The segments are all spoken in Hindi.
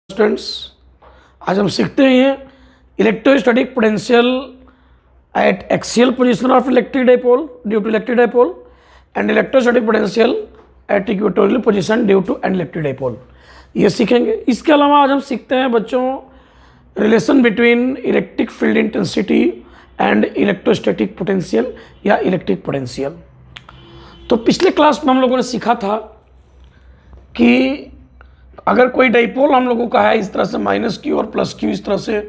स्टूडेंट्स, आज हम सीखते हैं electrostatic potential at axial position of electric dipole due to electric dipole and electrostatic potential at equatorial position due to an electric dipole, ये सीखेंगे। इसके अलावा आज हम सीखते हैं बच्चों relation between electric field intensity and electrostatic potential या इलेक्ट्रिक पोटेंशियल। तो पिछले क्लास में हम लोगों ने सीखा था कि अगर कोई डाइपोल हम लोगों का है इस तरह से -q और +q इस तरह से,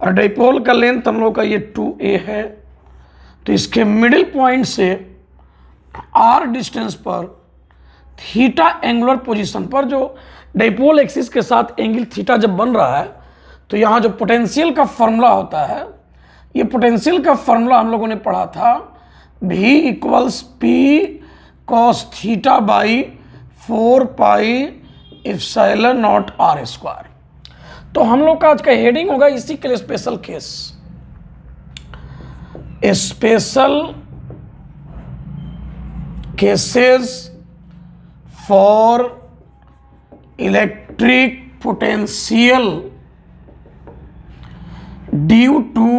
और डाइपोल का लेंथ हम लोग का ये 2a है, तो इसके मिडिल पॉइंट से r डिस्टेंस पर थीटा एंगुलर पोजीशन पर जो डाइपोल एक्सिस के साथ एंगल थीटा जब बन रहा है, तो यहाँ जो पोटेंशियल का फॉर्मूला होता है, ये पोटेंशियल का फॉर्मूला हम लोगों ने पढ़ा था v = p cos theta by 4 epsilon not r²। तो हम लोग का आज का हेडिंग होगा इसी के लिए special case, special cases for electric potential due to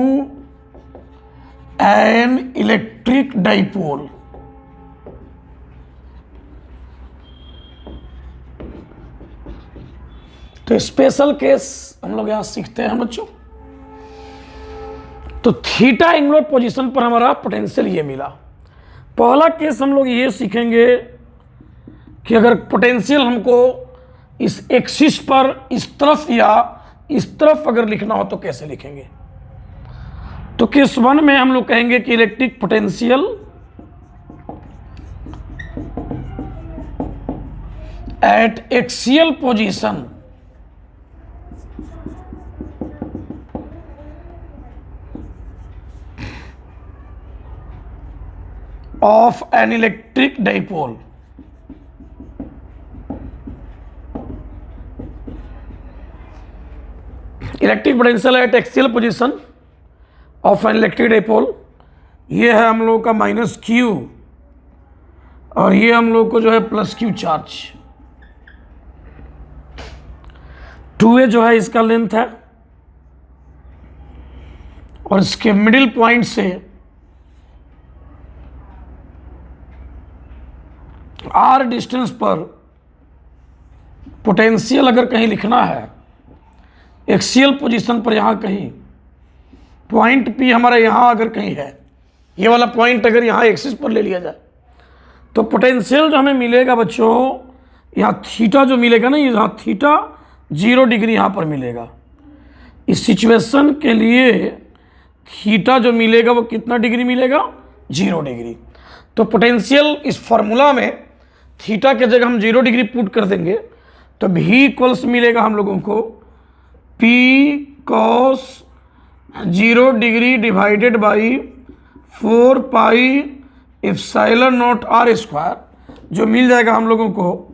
an electric dipole. तो स्पेशल केस हम लोग यहां सीखते हैं बच्चों। तो थीटा एंगुलर पोजीशन पर हमारा पोटेंशियल ये मिला। पहला केस हम लोग ये सीखेंगे कि अगर पोटेंशियल हमको इस एक्सिस पर इस तरफ या इस तरफ अगर लिखना हो तो कैसे लिखेंगे। तो केस 1 में हम लोग कहेंगे कि electric potential at axial position of an electric dipole electric potential at axial position of N electric dipole, ये है हम लोग का -q और ये हम लोग को जो है +q चार्ज। 2a जो है इसका लेंथ है और इसके मिडिल पॉइंट से r डिस्टेंस पर पोटेंशियल अगर कहीं लिखना है एक्सियल पोजीशन पर, यहाँ कहीं पॉइंट P हमारा यहाँ अगर कहीं है, ये वाला पॉइंट अगर यहाँ एक्सिस पर ले लिया जाए, तो पोटेंशियल जो हमें मिलेगा बच्चों, यहाँ थीटा जो मिलेगा ना, यहाँ थीटा 0 डिग्री यहाँ पर मिलेगा। इस सिचुएशन के लिए थीटा जो मिलेगा वो कितना डिग्री मिलेगा? 0 डिग्री। तो पोटेंशियल इस फॉर्मूला में थीटा के जगह हम 0 डिग्री पुट कर देंगे तो v मिलेगा हम लोगों को p cos 0 degree divided by 4 epsilon not r², जो मिल जाएगा हम लोगों को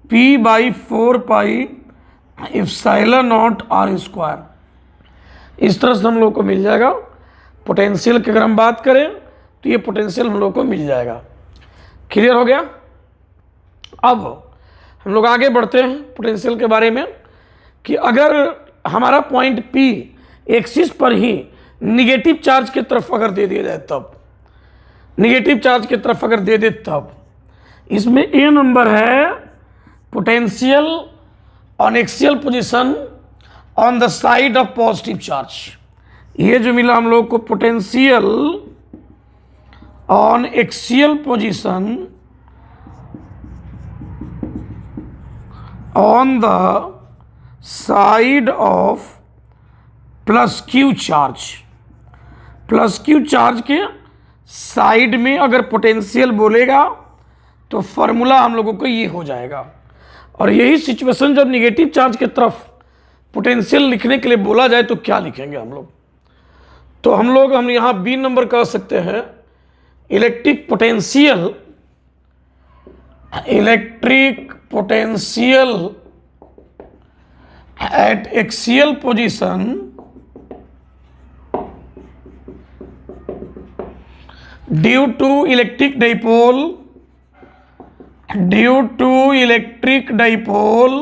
p/4 एप्सिलॉन नॉट r²। इस तरह से हम लोग को मिल जाएगा। पोटेंशियल की अगर हम बात करें तो ये पोटेंशियल हम लोग को मिल जाएगा। क्लियर हो गया? अब हम लोग आगे बढ़ते हैं पोटेंशियल के बारे में कि अगर हमारा पॉइंट P एक्सिस पर ही निगेटिव चार्ज की तरफ अगर दे दिया जाए, तब निगेटिव चार्ज की तरफ अगर दे दे, तब इसमें A नंबर है potential on axial position on the side of positive charge. ये जो मिला हम लोग को potential on axial position on the side of +q charge. +q charge के साइड में अगर पोटेंशियल बोलेगा तो फॉर्मूला हम लोगों को ये हो जाएगा। और यही सिचुएशन जब निगेटिव चार्ज की तरफ पोटेंशियल लिखने के लिए बोला जाए तो क्या लिखेंगे हम लोग? तो हम यहाँ B नंबर कर सकते हैं electric potential at axial position due to electric dipole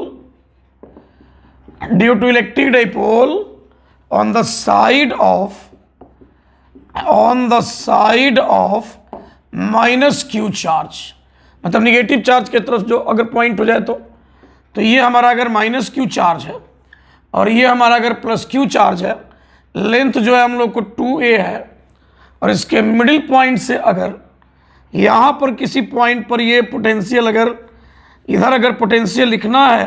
due to electric dipole on the side of minus q charge, मतलब निगेटिव चार्ज की तरफ जो अगर पॉइंट हो जाए तो ये हमारा अगर माइनस क्यू चार्ज है और ये हमारा अगर प्लस क्यू चार्ज है, लेंथ जो है हम लोग को 2a है, और इसके मिडिल पॉइंट से अगर यहाँ पर किसी पॉइंट पर ये पोटेंशियल इधर अगर पोटेंशियल लिखना है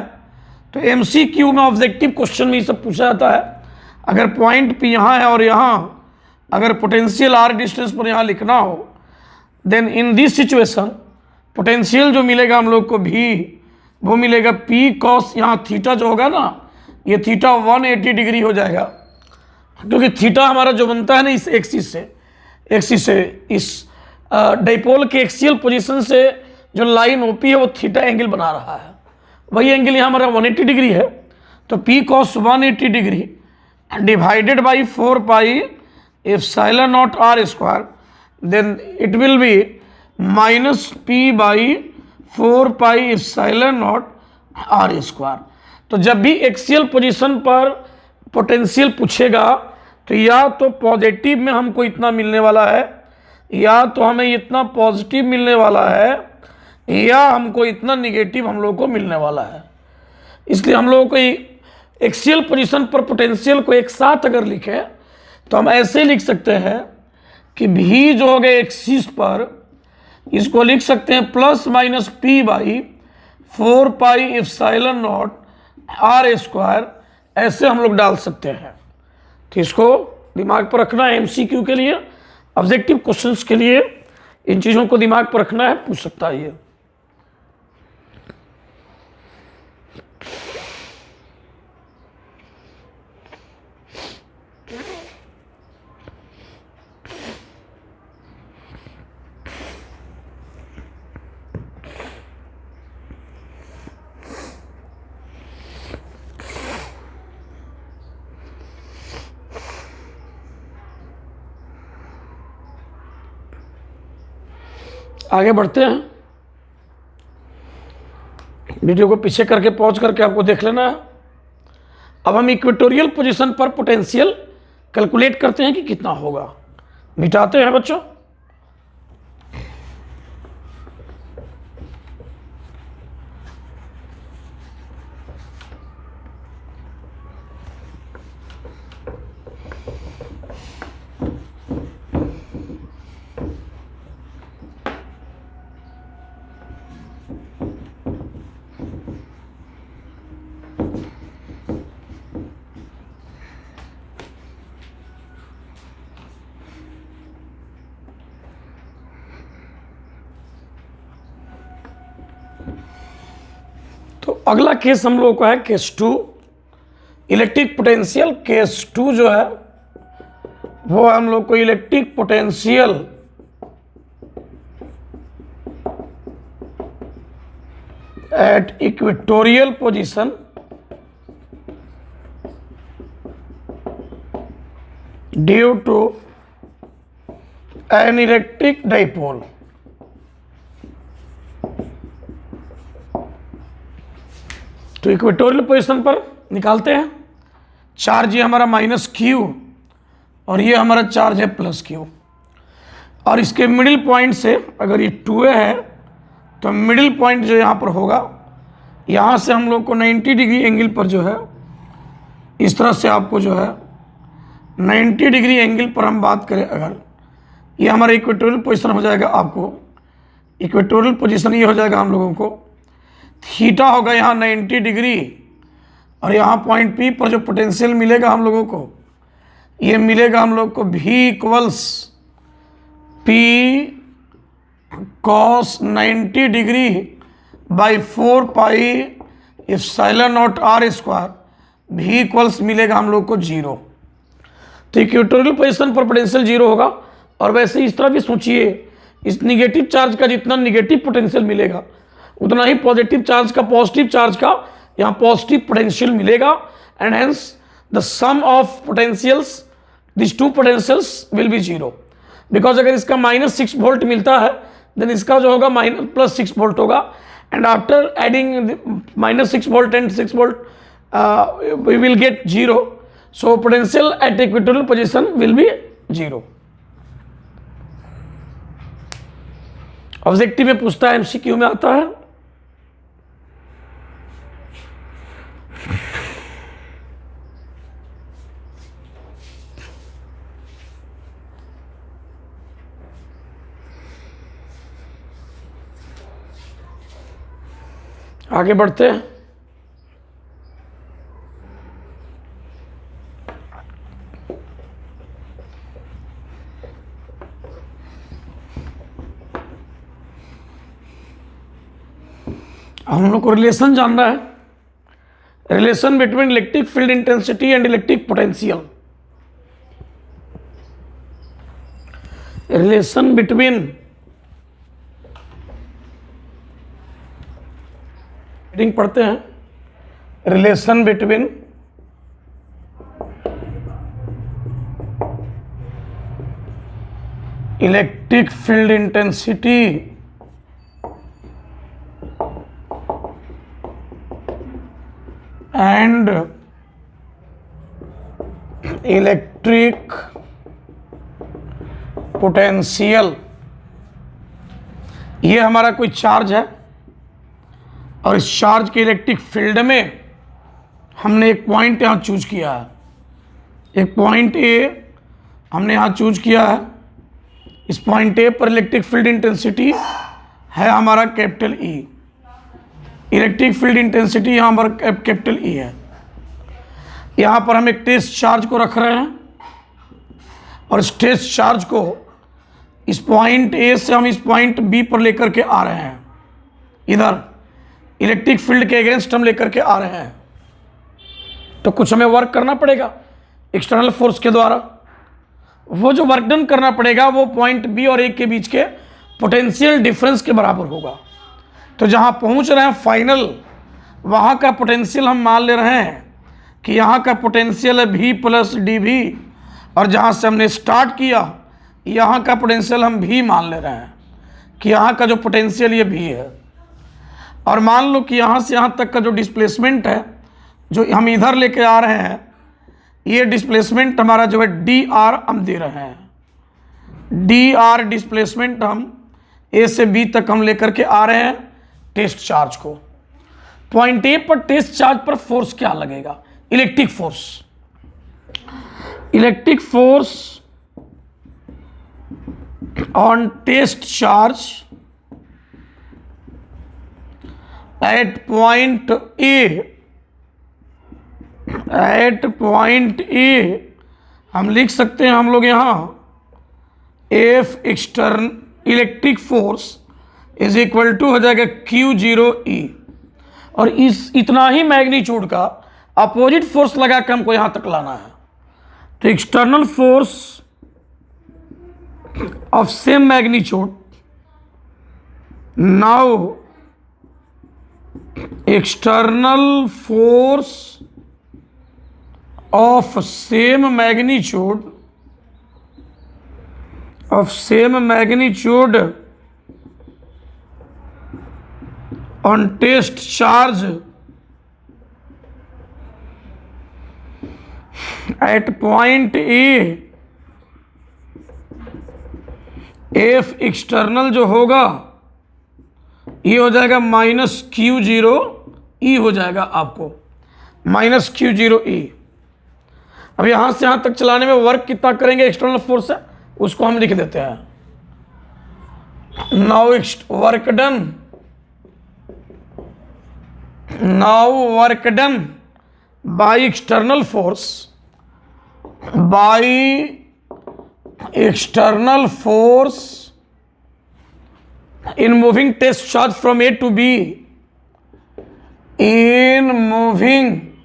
तो MCQ में ऑब्जेक्टिव क्वेश्चन में ये सब पूछा जाता है। अगर पॉइंट P यहाँ है और यहाँ अगर पोटेंशियल r डिस्टेंस पर यहाँ लिखना हो, then in this situation potential जो मिलेगा हम लोग को भी वो मिलेगा P cos, यहाँ थीटा जो होगा ना, ये थीटा 180 डिग्री हो जाएगा, क्योंकि थीटा हमारा जो बनता है ना इस एक्सिस से इस डाइपोल के एक्सियल पोजीशन से जो लाइन ओपी है वो थीटा एंगल बना रहा है, वही एंगल यहाँ हमारा 180 डिग्री है। तो P cos 180 degree divided by 4 pi epsilon naught r square, then it will be minus P by 4 pi epsilon naught r square. तो जब भी एक्सियल पोजीशन पर पोटेंशियल पूछेगा तो या तो पॉजिटिव में हमको इतना मिलने वाला है, या तो हमें इतना पॉजिटिव मिलने वाला है, या हमको इतना निगेटिव हम लोग को मिलने वाला है। इसलिए हम लोगों को एक्सियल पोजीशन पर पोटेंशियल को एक साथ अगर लिखें तो हम ऐसे लिख सकते हैं कि भी जो हो गए एक्सिस पर, इसको लिख सकते हैं plus minus P by 4 pi epsilon naught r square, ऐसे हम लोग डाल सकते हैं। तो इसको दिमाग पर रखना है, MCQ के लिए, ऑब्जेक्टिव क्वेश्चंस के लिए इन चीज़ों को दिमाग पर रखना है, पूछ सकता है ये। आगे बढ़ते हैं, वीडियो को पीछे करके पॉज करके आपको देख लेना है। अब हम इक्वेटोरियल पोजीशन पर पोटेंशियल कैलकुलेट करते हैं कि कितना होगा। मिटाते हैं बच्चों। तो अगला केस हम लोगों का है केस 2, इलेक्ट्रिक पोटेंशियल। केस 2 जो है वो हम लोग को electric potential at equatorial position due to an electric dipole. तो इक्वेटोरियल पोजीशन पर निकालते हैं। चार्ज ये हमारा माइनस क्यू और ये हमारा चार्ज है प्लस क्यू, और इसके मिडिल पॉइंट से अगर ये 2a है तो मिडिल पॉइंट जो यहाँ पर होगा, यहाँ से हम लोग को 90 डिग्री एंगल पर जो है, इस तरह से आपको जो है 90 डिग्री एंगल पर हम बात करें अगर, ये हमारा इक्वेटोरियल पोजीशन हो जाएगा। आपको इक्वेटोरियल पोजीशन ये हो जाएगा हम लोगों को, थीटा होगा यहाँ 90 डिग्री, और यहाँ पॉइंट P पर जो पोटेंशियल मिलेगा हम लोगों को, ये मिलेगा हम लोग को V equals P cos 90 degree by 4 pi epsilon naught r square, V equals मिलेगा हम लोग को 0। तो इक्वेटोरियल पोजीशन पर पोटेंशियल 0 होगा। और वैसे इस तरह भी सोचिए, इस निगेटिव चार्ज का जितना निगेटिव पोटेंशियल मिलेगा उतना ही पॉजिटिव चार्ज का यहाँ पॉजिटिव पोटेंशियल मिलेगा, and hence the sum of potentials this two potentials will be 0। Because अगर इसका -6 वोल्ट मिलता है देन इसका जो होगा +6 वोल्ट होगा, and after adding -6 volt and 6 volt we will get 0. So potential at equatorial position will be 0. Objective में पूछता है, एमसीक्यू में आता है। आगे बढ़ते हैं। हम लोग को रिलेशन जानना है, relation between electric field intensity and electric potential. Relation between heading पढ़ते हैं, relation between electric field intensity and electric potential. ये हमारा कोई चार्ज है और इस चार्ज के इलेक्ट्रिक फील्ड में हमने एक पॉइंट यहाँ चूज किया है, एक पॉइंट ए हमने यहाँ चूज किया है। इस पॉइंट ए पर इलेक्ट्रिक फील्ड इंटेंसिटी है हमारा capital E, electric field intensity यहाँ पर कैपिटल ई है। यहाँ पर हम एक टेस्ट चार्ज को रख रहे हैं और इस टेस्ट चार्ज को इस पॉइंट ए से हम इस पॉइंट बी पर लेकर के आ रहे हैं। इधर इलेक्ट्रिक फील्ड के अगेंस्ट हम लेकर के आ रहे हैं, तो कुछ हमें वर्क करना पड़ेगा एक्सटर्नल फोर्स के द्वारा। वो जो वर्क डन करना पड़ेगा वो पॉइंट बी और ए के बीच के पोटेंशियल डिफरेंस के बराबर होगा। तो जहाँ पहुँच रहे हैं फाइनल, वहाँ का पोटेंशियल हम मान ले रहे हैं कि यहाँ का पोटेंशियल है v प्लस डी वी, और जहाँ से हमने स्टार्ट किया यहाँ का पोटेंशियल हम v मान ले रहे हैं कि यहाँ का जो पोटेंशियल ये v है। और मान लो कि यहाँ से यहाँ तक का जो डिस्प्लेसमेंट है, जो हम इधर लेके आ रहे हैं, ये डिस्प्लेसमेंट हमारा जो है डी आर हम दे रहे हैं। डी आर डिस्प्लेसमेंट हम ए से बी तक हम लेकर के आ रहे हैं टेस्ट चार्ज को। पॉइंट ए पर टेस्ट चार्ज पर फोर्स क्या लगेगा? Electric force. Electric force on test charge at point A हम लिख सकते हैं हम लोग यहाँ F external electric force is equal to हो जाएगा Q0E, और इस इतना ही मैग्नीट्यूड का अपोजिट फोर्स लगा के हमको यहाँ तक लाना है। तो external force of same magnitude, now external force of same magnitude on test charge at point A, F external जो होगा ये हो जाएगा -Q0E हो जाएगा आपको, -Q0E। अब यहाँ से यहाँ तक चलाने में वर्क कितना करेंगे एक्सटर्नल फोर्स है उसको हम लिख देते हैं। Now work done by external force in moving test charge from A to B, in moving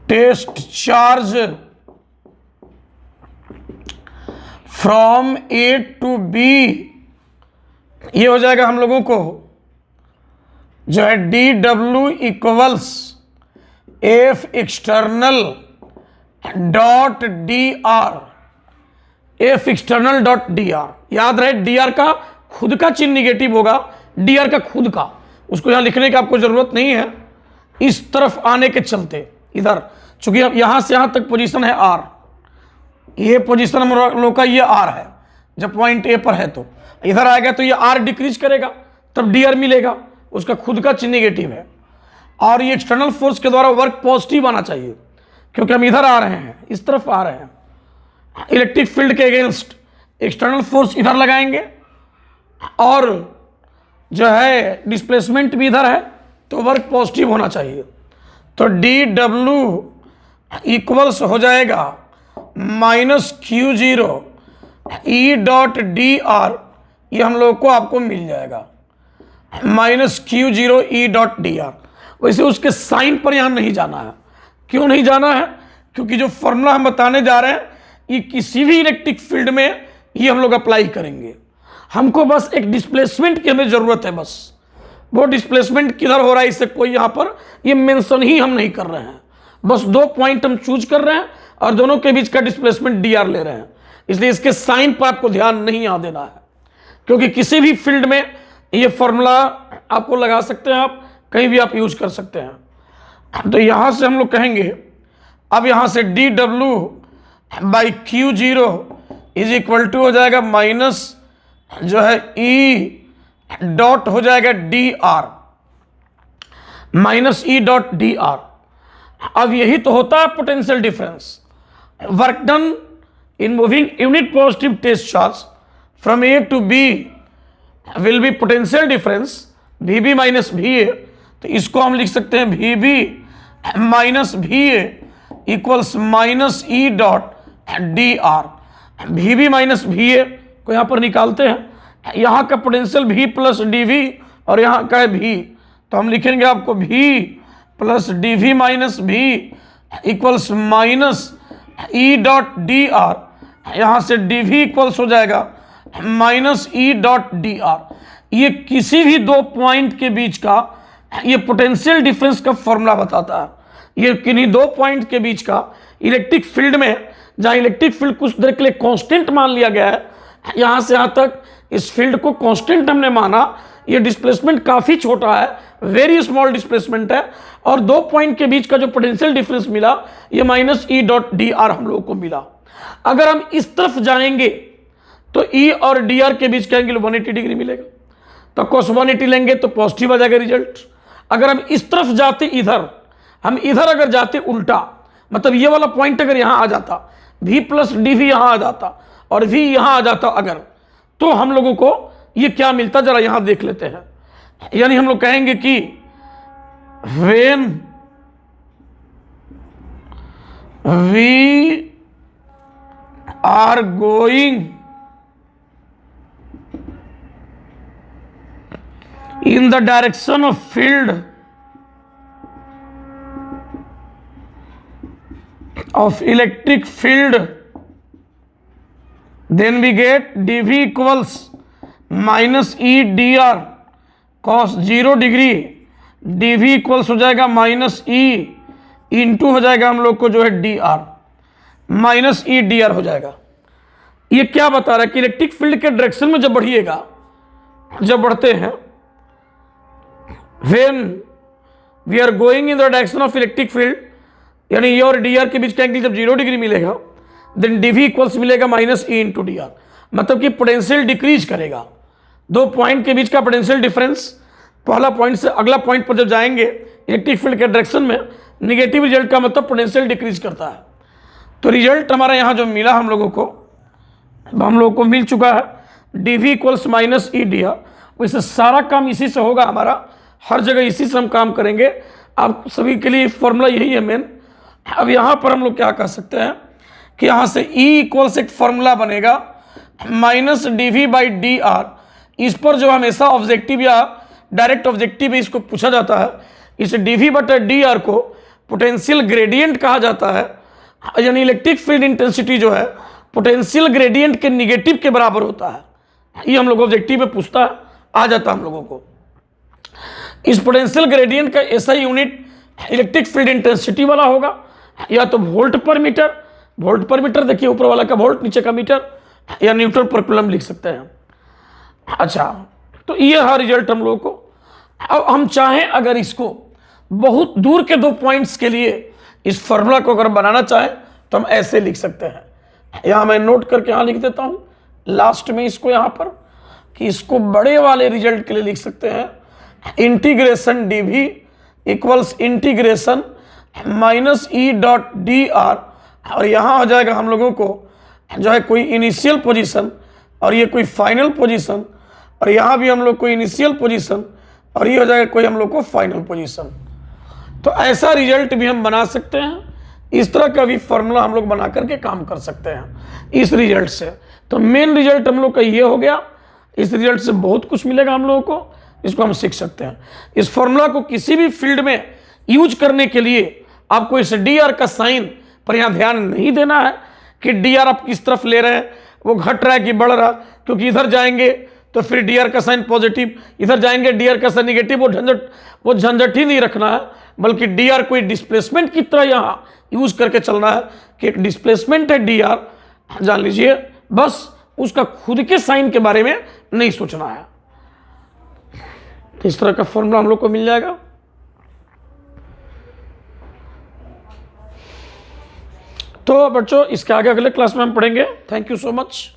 test charge from A to B, ये हो जाएगा हम लोगों को जो है DW equals F external dot DR, F external dot DR। याद रहे DR का खुद का चिन्ह निगेटिव होगा, DR का खुद का, उसको यहाँ लिखने की आपको जरूरत नहीं है। इस तरफ आने के चलते इधर, चूंकि अब यहां से यहां तक पोजीशन है R, ये पोजीशन हम लोग का ये R है, जब पॉइंट A पर है तो इधर आएगा तो ये R डिक्रीज करेगा, तब dr मिलेगा, उसका खुद का चिन्ह नेगेटिव है। और ये एक्सटर्नल फोर्स के द्वारा वर्क पॉजिटिव आना चाहिए, क्योंकि हम इधर आ रहे हैं, इस तरफ आ रहे हैं। इलेक्ट्रिक फील्ड के अगेंस्ट एक्सटर्नल फोर्स इधर लगाएंगे और जो है डिस्प्लेसमेंट भी इधर है, तो वर्क पॉजिटिव होना चाहिए। तो dw इक्वल्स हो जाएगा -q0 E डॉट dr, ये हम लोग को आपको मिल जाएगा -q0 E डॉट dr। वैसे उसके साइन पर यहाँ नहीं जाना है। क्यों नहीं जाना है? क्योंकि जो फॉर्मूला हम बताने जा रहे हैं ये किसी भी इलेक्ट्रिक फील्ड में ये हम लोग अप्लाई करेंगे। हमको बस एक डिस्प्लेसमेंट की हमें ज़रूरत है, बस वो डिस्प्लेसमेंट किधर हो रहा है इससे कोई यहाँ पर ये मेंशन ही हम नहीं कर रहे हैं। बस 2 पॉइंट हम चूज कर रहे हैं और दोनों के बीच का डिस्प्लेसमेंट dr ले रहे हैं, इसलिए इसके साइन पर आपको ध्यान नहीं यहाँ देना है, क्योंकि किसी भी फील्ड में ये फॉर्मूला आपको लगा सकते हैं, आप कहीं भी आप यूज कर सकते हैं। तो यहाँ से हम लोग कहेंगे, अब यहाँ से dw/q0 इज इक्वल टू हो जाएगा माइनस जो है E डॉट हो जाएगा dr, -E.dr। अब यही तो होता है potential difference. Work done in moving unit positive test charge from A to B will be potential difference VB minus VA। तो इसको हम लिख सकते हैं VB minus VA equals -E.dr। VB minus VA को यहाँ पर निकालते हैं, यहाँ का पोटेंशियल V प्लस dV और यहाँ का है V, तो हम लिखेंगे आपको V plus dV minus V equals -E.dr। यहाँ से dV इक्वल्स हो जाएगा -E.dr। ये किसी भी 2 पॉइंट के बीच का ये पोटेंशियल डिफरेंस का फॉर्मूला बताता है। ये किन्हीं 2 पॉइंट के बीच का इलेक्ट्रिक फील्ड में, जहाँ इलेक्ट्रिक फील्ड कुछ देर के लिए कांस्टेंट मान लिया गया है, यहाँ से यहाँ तक इस फील्ड को कांस्टेंट हमने माना, ये डिस्प्लेसमेंट काफ़ी छोटा है, वेरी स्मॉल डिस्प्लेसमेंट है, और 2 पॉइंट के बीच का जो पोटेंशियल डिफरेंस मिला ये -E.dr हम लोगों को मिला। अगर हम इस तरफ जाएंगे तो E और dr के बीच का एंगल 180 डिग्री मिलेगा, तो cos 180 लेंगे तो पॉजिटिव आ जाएगा रिजल्ट। अगर हम इस तरफ जाते इधर, हम इधर अगर जाते उल्टा, मतलब ये वाला पॉइंट अगर यहाँ आ जाता, V प्लस dV यहाँ आ जाता और V यहाँ आ जाता अगर, तो हम लोगों को ये क्या मिलता जरा यहाँ देख लेते हैं। यानी हम लोग कहेंगे कि when we are going in the direction of field of electric field, then we get dV equals -E.dr cos 0 degree, dV equals हो जाएगा -E इंटू हो जाएगा हम लोग को जो है dr, -E.dr हो जाएगा। ये क्या बता रहा है कि इलेक्ट्रिक फील्ड के डायरेक्शन में जब बढ़िएगा, जब बढ़ते हैं, when we are going in the direction of electric field, यानी ये और dr के बीच का एंगल जब 0 डिग्री मिलेगा, देन dV इक्वल्स मिलेगा -E इंटू dr, मतलब कि पोटेंशियल डिक्रीज करेगा। 2 पॉइंट के बीच का पोटेंशियल डिफरेंस, पहला पॉइंट से अगला पॉइंट पर जब जाएंगे इलेक्ट्रिक फील्ड के डायरेक्शन में, निगेटिव रिजल्ट का मतलब पोटेंशियल डिक्रीज करता है। तो रिजल्ट हमारा यहाँ जो मिला हम लोगों को मिल चुका है dV इक्वल्स -E.dr। वैसे सारा काम इसी से होगा हमारा, हर जगह इसी से हम काम करेंगे। आप सभी के लिए फॉर्मूला यही है मेन। अब यहाँ पर हम लोग क्या कर सकते हैं कि यहाँ से E इक्वल्स एक फॉर्मूला बनेगा -dV/dr। इस पर जो हमेशा ऑब्जेक्टिव या डायरेक्ट ऑब्जेक्टिव इसको पूछा जाता है, इस dV/dr को पोटेंशियल ग्रेडियंट कहा जाता है। यानी इलेक्ट्रिक फील्ड इंटेंसिटी जो है पोटेंशियल ग्रेडियंट के निगेटिव के बराबर होता है। ये हम लोग ऑब्जेक्टिव में पूछता है, आ जाता हम लोगों को। इस पोटेंशियल ग्रेडियंट का ऐसा यूनिट इलेक्ट्रिक फील्ड इंटेंसिटी वाला होगा, या तो वोल्ट पर मीटर, देखिए ऊपर वाला का वोल्ट, नीचे का मीटर, या न्यूटन पर कूलम लिख सकते हैं। अच्छा, तो ये है रिजल्ट हम लोगों को। अब हम चाहें अगर इसको बहुत दूर के 2 पॉइंट्स के लिए इस फॉर्मूला को अगर बनाना चाहें तो हम ऐसे लिख सकते हैं। यहाँ मैं नोट करके यहाँ लिख देता हूँ लास्ट में इसको यहाँ पर, कि इसको बड़े वाले रिजल्ट के लिए लिख सकते हैं integration D V equals integration minus E dot D R, और यहाँ हो जाएगा हम लोगों को जो है कोई इनिशियल पोजीशन और ये कोई फाइनल पोजीशन, और यहाँ भी हम लोग को इनिशियल पोजीशन और ये हो जाएगा कोई हम लोग को फाइनल पोजीशन। तो ऐसा रिजल्ट भी हम बना सकते हैं, इस तरह का भी फॉर्मूला हम लोग बना करके काम कर सकते हैं इस रिजल्ट से। तो मेन रिजल्ट हम लोग का ये हो गया। इस रिजल्ट से बहुत कुछ मिलेगा हम लोगों को, इसको हम सीख सकते हैं। इस फॉर्मूला को किसी भी फील्ड में यूज करने के लिए आपको इस डी आर का साइन पर यहाँ ध्यान नहीं देना है कि डी आर आप किस तरफ ले रहे हैं, वो घट रहा है कि बढ़ रहा, क्योंकि इधर जाएंगे तो फिर डी आर का साइन पॉजिटिव, इधर जाएंगे डी आर का साइन निगेटिव, वो झंझट ही नहीं रखना है, बल्कि डी आर कोई डिस्प्लेसमेंट की तरह यहाँ यूज करके चलना है कि एक डिस्प्लेसमेंट है डी आर, जान लीजिए, बस उसका खुद के साइन के बारे में नहीं सोचना है। तो इस तरह का फॉर्मूला हम लोग को मिल जाएगा। तो बच्चों इसके आगे अगले क्लास में हम पढ़ेंगे। Thank you so much.